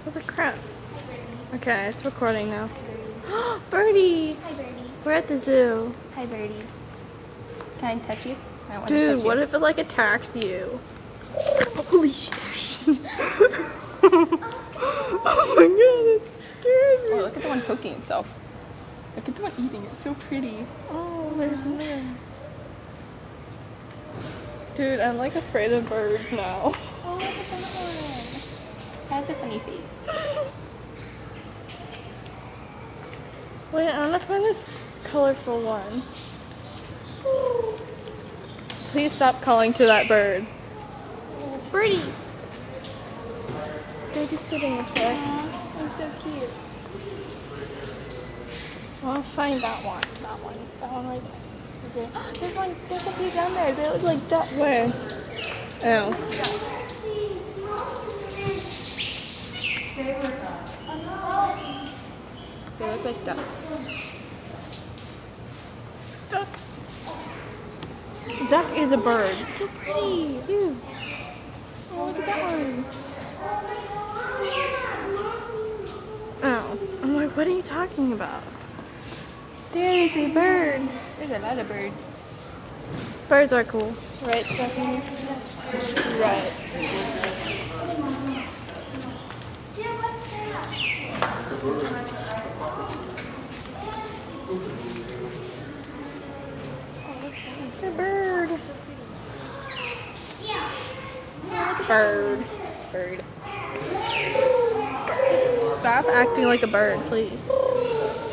What the crap? Okay, it's recording now. Birdie! Hi, Birdie. We're at the zoo. Hi, Birdie. Can I touch you? I want to Dude, touch what you. if it like attacks you? Holy shit. Oh my god, that's scary. Oh, look at the one poking itself. Look at the one eating. It's so pretty. Oh, there's more. Dude, I'm like afraid of birds now. Oh, look at that one. That's a funny face. Wait, I want to find this colorful one. Please stop calling to that bird. Birdie! They're just sitting up there. They're so cute. I'll find that one. That one. That one right there. There's one. There's a few down there. They look like ducks. Where? Oh. They look like ducks. Duck. Duck is a bird. It's so pretty. Dude. Oh, look at that one. Oh. I'm like, what are you talking about? There's a bird. There's a lot of birds. Birds are cool. Right, Stephanie? Right. It's a bird. Bird. Bird. Stop acting like a bird, please.